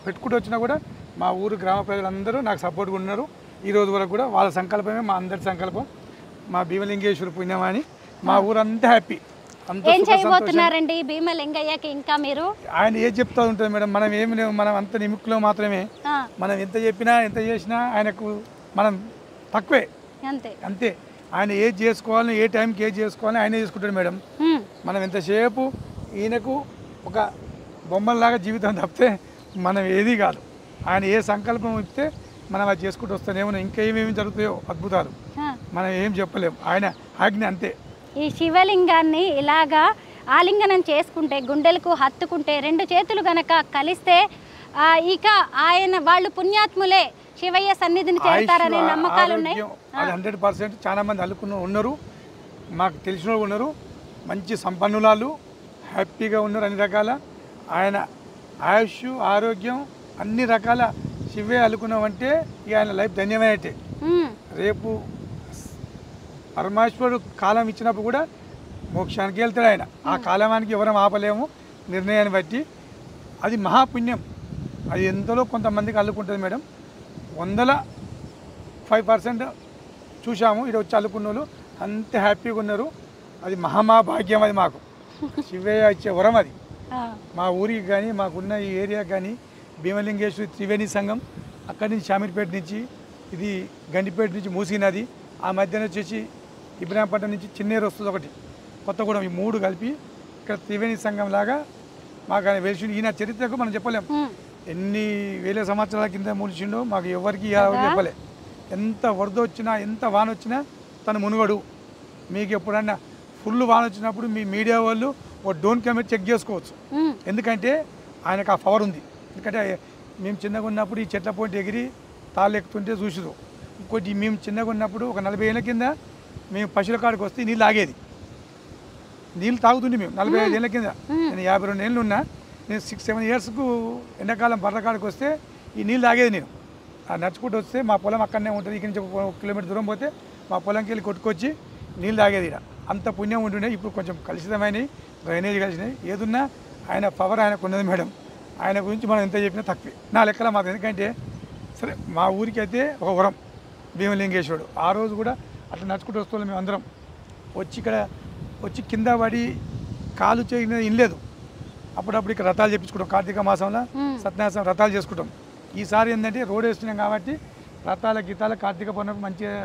పెట్టుకుంటూ వచ్చినా కూడా మా ఊరు గ్రామ ప్రజలందరూ నాకు సపోర్ట్గా ఉన్నారు. ఈ రోజు వరకు కూడా వాళ్ళ సంకల్పమే మా అందరి సంకల్పం. మా భీమలింగేశ్వర పుణ్యమాని మా ఊరంతా హ్యాపీ. ఏం చేయబోతున్నారండి భీమలింగయ్యకి? ఇంకా మీరు ఆయన ఏం చెప్తా ఉంటుంది మేడం, మనం ఏమి లేవు, మనం అంత నిమిక్కులో మాత్రమే. మనం ఎంత చెప్పినా ఎంత చేసినా ఆయనకు మనం తక్కువే, అంతే. ఆయన ఏది చేసుకోవాలని, ఏ టైంకి ఏది చేసుకోవాలని ఆయన చేసుకుంటాడు మేడం. మనం ఎంతసేపు ఈయనకు ఒక బొమ్మల్లాగా జీవితం తప్పితే మనం ఏది కాదు. ఆయన ఏ సంకల్పం ఇస్తే మనం అది చేసుకుంటూ వస్తానేమో. ఇంకా ఏమేమి జరుగుతాయో అద్భుతాలు మనం ఏం చెప్పలేము, ఆయన ఆజ్ఞ అంతే. ఈ శివలింగాన్ని ఇలాగా ఆలింగనం చేసుకుంటే, గుండెలకు హత్తుకుంటే, 2 చేతులు గనక కలిస్తే ఇక ఆయన వాళ్ళు పుణ్యాత్ములే శివయ్య సన్నిధిని చేస్తారనే నమ్మకాలు ఉన్నాయి. అది 100% చాలా మంది అల్లుకున్న ఉన్నారు, మాకు తెలిసిన వాళ్ళు ఉన్నారు. మంచి సంపన్నులాలు హ్యాపీగా ఉన్నారు. అన్ని రకాల ఆయన ఆయుష్, ఆరోగ్యం అన్ని రకాల శివయ్య అల్లుకున్నామంటే ఆయన లైఫ్ ధన్యమైనట్టే. రేపు పరమేశ్వరుడు కాలం ఇచ్చినప్పుడు కూడా మోక్షానికి వెళ్తాడు ఆయన. ఆ కాలానికి ఎవరం ఆపలేము నిర్ణయాన్ని బట్టి. అది మహాపుణ్యం. అది ఎంతలో కొంతమందికి అల్లుకుంటుంది మేడం. 105% చూసాము. ఇక్కడ వచ్చి అల్లుకున్న వాళ్ళు అంత హ్యాపీగా ఉన్నారు. అది మహాభాగ్యం. అది మాకు శివయ్య ఇచ్చే వరం అది. మా ఊరికి కానీ మాకున్న ఈ ఏరియాకి కానీ భీమలింగేశ్వరి త్రివేణి సంఘం, అక్కడి నుంచి షామీర్పేట నుంచి, ఇది గండిపేట నుంచి మూసీ నది, ఆ మధ్యన వచ్చేసి ఇబ్రాహీంపట్నం నుంచి చిన్నేరు వస్తుంది ఒకటి, కొత్తగూడెం, ఈ 3 కలిపి ఇక్కడ త్రివేణి సంఘం లాగా మాకు ఆయన వెలిసిండు. ఈయన చరిత్రకు మనం చెప్పలేం. ఎన్ని వేల సంవత్సరాల కింద మూలిచిండో మాకు ఎవరికి చెప్పలే. ఎంత వరద వచ్చినా, ఎంత వాన వచ్చినా తను మునుగడు. మీకు ఎప్పుడన్నా ఫుల్ వాన వచ్చినప్పుడు మీ మీడియా వాళ్ళు డ్రోన్ కెమెరా చెక్ చేసుకోవచ్చు. ఎందుకంటే ఆయనకు ఆ పవర్ ఉంది. ఎందుకంటే మేము చిన్నగా ఉన్నప్పుడు ఈ చెట్ల పోటీ ఎగిరి తాళ్ళు ఎక్కుతుంటే చూసిరు. ఇంకోటి మేము చిన్నగా ఉన్నప్పుడు ఒక 40 ఏళ్ళ కింద మేము పశువుల కాడికి వస్తే నీళ్ళు ఆగేది, నీళ్ళు తాగుతుండే మేము. 45 ఏళ్ళ కింద, నేను 52 ఏళ్ళు ఉన్నా. నేను 6-7 ఇయర్స్కు ఎండాకాలం బర్ర కాడికి వస్తే ఈ నీళ్ళు తాగేది నేను. నడుచుకుంటూ వస్తే మా పొలం అక్కడనే ఉంటుంది. ఇక్కడి నుంచి 1 కిలోమీటర్ దూరం పోతే మా పొలంకి వెళ్ళి కొట్టుకొచ్చి నీళ్ళు తాగేది. ఇక్కడ అంత పుణ్యం ఉంటుండే. ఇప్పుడు కొంచెం కలుషితమైనవి, డ్రైనేజ్ కలిసినాయి. ఏదున్నా ఆయన పవర్ ఆయనకు ఉన్నది మేడం. ఆయన గురించి మనం ఎంత చెప్పినా తక్కువే నా లెక్కల మాకు. ఎందుకంటే సరే మా ఊరికి అయితే ఒక వరం భీమలింగేశ్వరుడు. ఆ రోజు కూడా అట్లా నడుచుకుంటూ వస్తున్నాం మేము అందరం. వచ్చి ఇక్కడ వచ్చి కింద పడి కాలు చేయని ఇనలేదు. అప్పుడప్పుడు ఇక్కడ రథాలు చేపించుకుంటాం. కార్తీక మాసంలో సత్యనారాయణ రథాలు చేసుకుంటాం. ఈసారి ఏంటంటే రోడ్ వేస్తున్నాం కాబట్టి రథాల గీతాల కార్తీక పౌర్ణమి మంచిగా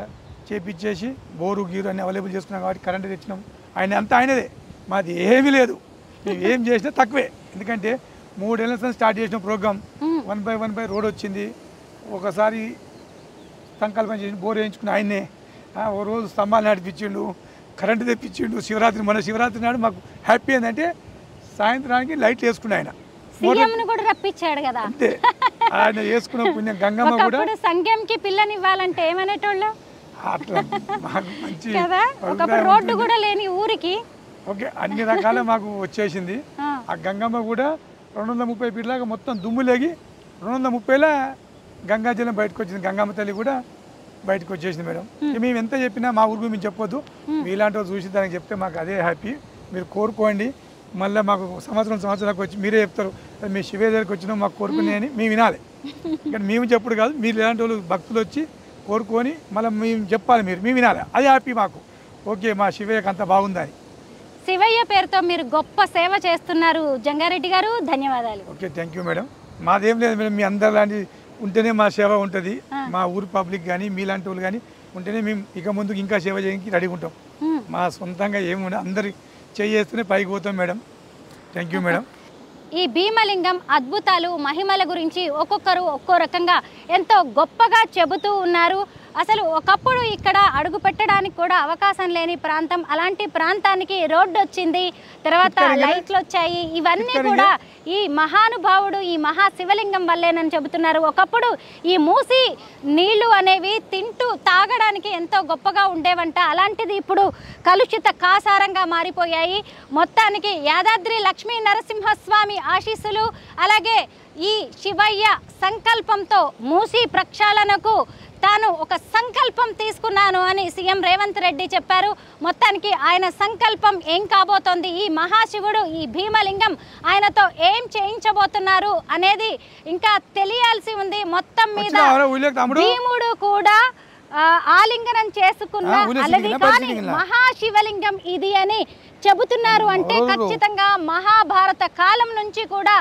చేపించేసి బోరు గీరు అన్ని అవైలబుల్ చేసుకున్నాం కాబట్టి కరెంటు తెచ్చినాం. ఆయన అంతా ఆయనదే, మాది ఏమీ లేదు. మేము ఏం చేసినా తక్కువే. ఎందుకంటే 3 ఏళ్ళ స్టార్ట్ చేసిన ప్రోగ్రామ్ 1 by 1 రోడ్ వచ్చింది. ఒకసారి సంకల్పం చేసి బోర్ వేయించుకుని ఆయన్నే. ఓ రోజు స్తంభాలు నడిపించిండు, కరెంటు తెప్పించిండు. శివరాత్రి, మన శివరాత్రి నాడు మాకు హ్యాపీ ఏంటంటే సాయంత్రానికి లైట్లు వేసుకుని ఆయన కూడా రప్పించాడు కదా. అంతే, ఆయన వేసుకున్న పుణ్యం. గంగమ్మ కూడా సంఘంకి పిల్లనివ్వాలంటే ఏమనేటోళ్ళు అట్లా మాకు మంచి రోడ్డు కూడా లేని ఊరికి ఓకే అన్ని రకాల మాకు వచ్చేసింది. ఆ గంగమ్మ కూడా 230 ఫీట్లాగా మొత్తం దుమ్ము లేగి 230లా గంగాజలం బయటకు వచ్చింది. గంగమ్మ తల్లి కూడా బయటకు వచ్చేసింది మేడం. మేము ఎంత చెప్పినా మా ఊరికి మేము చెప్పొద్దు, మీలాంటి వాళ్ళు చూసి దానికి చెప్తే మాకు అదే హ్యాపీ. మీరు కోరుకోండి. మళ్ళీ మాకు సంవత్సరాలకు వచ్చి మీరే చెప్తారు మీ శివయ్య దగ్గరికి వచ్చినా మాకు కోరుకునే అని మేము వినాలి. ఇక్కడ మేము చెప్పుడు కాదు, మీరు ఇలాంటి వాళ్ళు భక్తులు వచ్చి కోరుకొని మళ్ళీ మేము చెప్పాలి, మేము వినాలి. అది హ్యాపీ మాకు. ఓకే మా శివయ్యకి అంత బాగుందని. శివయ్య పేరుతో మీరు గొప్ప సేవ చేస్తున్నారు జంగారెడ్డి గారు, ధన్యవాదాలు. Okay thank you madam. మాదేం లేదు మేడం, మీ అందరు లాంటి ఉంటేనే మా సేవ ఉంటుంది, మా ఊరు పబ్లిక్ కానీ మీలాంటి వాళ్ళు కానీ ఉంటేనే మేము ఇక ముందుకు ఇంకా సేవ చేయడానికి రెడీగా ఉంటాం. మా సొంతంగా ఏముండే అందరి చేస్తూనే పైకి పోతాం మేడం. Thank you madam. ఈ భీమలింగం అద్భుతాలు మహిమల గురించి ఒక్కొక్కరు ఒక్కో రకంగా ఎంతో గొప్పగా చెబుతూ ఉన్నారు. అసలు ఒకప్పుడు ఇక్కడ అడుగు పెట్టడానికి కూడా అవకాశం లేని ప్రాంతం, అలాంటి ప్రాంతానికి రోడ్డు వచ్చింది, తర్వాత లైట్లు వచ్చాయి. ఇవన్నీ కూడా ఈ మహానుభావుడు ఈ మహాశివలింగం వల్లేనని చెబుతున్నారు. ఒకప్పుడు ఈ మూసి నీళ్లు అనేవి తింటూ తాగడానికి ఎంతో గొప్పగా ఉండేవంట. అలాంటిది ఇప్పుడు కలుషిత కాసారంగా మారిపోయాయి. మొత్తానికి యాదాద్రి లక్ష్మీ నరసింహస్వామి ఆశీస్సులు, అలాగే ఈ శివయ్య సంకల్పంతో మూసి ప్రక్షాళనకు తాను ఒక సంకల్పం తీసుకున్నాను అని సీఎం రేవంత్ రెడ్డి చెప్పారు. మొత్తానికి ఆయన సంకల్పం ఏం కాబోతోంది, ఈ మహాశివుడు ఈ భీమలింగం ఆయనతో ఏం చేయించబోతున్నారు అనేది ఇంకా తెలియాల్సి ఉంది. మొత్తం మీద భీముడు కూడా ఆలింగనం చేసుకున్న అలవి కానీ మహాశివలింగం ఇది అని చెబుతున్నారు. అంటే ఖచ్చితంగా మహాభారత కాలం నుంచి కూడా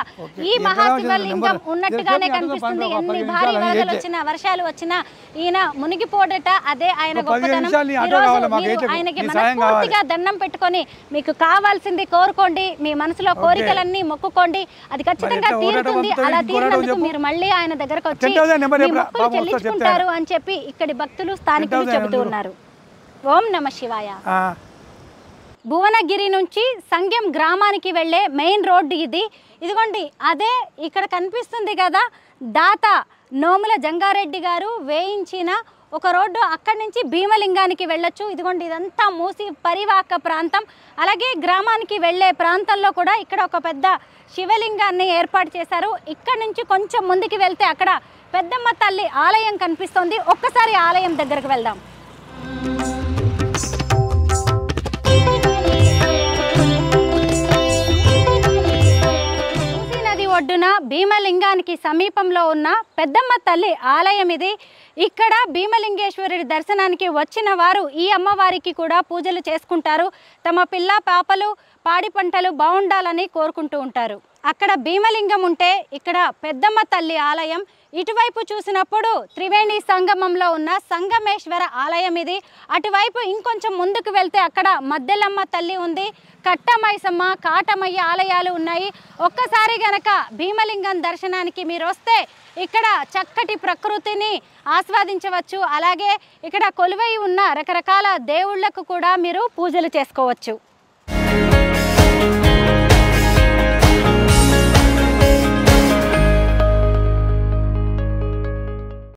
ఈ మహాశివలింగం ఉన్నట్టుగానే కనిపిస్తుంది. ఎన్ని భారీ వరదలు వచ్చినా వర్షాలు వచ్చినా ఈయన మునిగిపోడట, అదే ఆయన గొప్పతనం. ఈరోజు మీరు ఆయనకి మనస్ఫూర్తిగా దండం పెట్టుకొని మీకు కావాల్సింది కోరుకోండి, మీ మనసులో కోరికలన్నీ మొక్కుకోండి, అది ఖచ్చితంగా తీరుతుంది. అలా తీరినందుకు మీరు మళ్ళీ ఆయన దగ్గరకు వచ్చి మీ మొక్కులు చెల్లించుకుంటారు అని చెప్పి ఇక్కడి భక్తులు స్థానికులు చెబుతూ ఉన్నారు. ఓం నమ శివాయ. భువనగిరి నుంచి సంగెం గ్రామానికి వెళ్ళే మెయిన్ రోడ్డు ఇది. ఇదిగోండి అదే ఇక్కడ కనిపిస్తుంది కదా, దాత నోముల జంగారెడ్డి గారు వేయించిన ఒక రోడ్డు. అక్కడి నుంచి భీమలింగానికి వెళ్ళొచ్చు. ఇదిగోండి ఇదంతా మూసి పరివాహక ప్రాంతం. అలాగే గ్రామానికి వెళ్ళే ప్రాంతంలో కూడా ఇక్కడ ఒక పెద్ద శివలింగాన్ని ఏర్పాటు చేశారు. ఇక్కడ నుంచి కొంచెం ముందుకు వెళ్తే అక్కడ పెద్దమ్మ తల్లి ఆలయం కనిపిస్తోంది. ఒక్కసారి ఆలయం దగ్గరకు వెళ్దాం. ఒడ్డున భీమలింగానికి సమీపంలో ఉన్న పెద్దమ్మ తల్లి ఆలయం ఇది. ఇక్కడ భీమలింగేశ్వరుడి దర్శనానికి వచ్చిన వారు ఈ అమ్మవారికి కూడా పూజలు చేసుకుంటారు. తమ పిల్ల పాపలు పాడి పంటలు బాగుండాలని కోరుకుంటూ ఉంటారు. అక్కడ భీమలింగం ఉంటే ఇక్కడ పెద్దమ్మ తల్లి ఆలయం, ఇటువైపు చూసినప్పుడు త్రివేణి సంగమంలో ఉన్న సంగమేశ్వర ఆలయం ఇది. అటువైపు ఇంకొంచెం ముందుకు వెళ్తే అక్కడ మద్దెలమ్మ తల్లి ఉంది, కట్టమైసమ్మ, కాటమయ్య ఆలయాలు ఉన్నాయి. ఒక్కసారి గనక భీమలింగం దర్శనానికి మీరు వస్తే ఇక్కడ చక్కటి ప్రకృతిని ఆస్వాదించవచ్చు. అలాగే ఇక్కడ కొలువై ఉన్న రకరకాల దేవుళ్లకు కూడా మీరు పూజలు చేసుకోవచ్చు.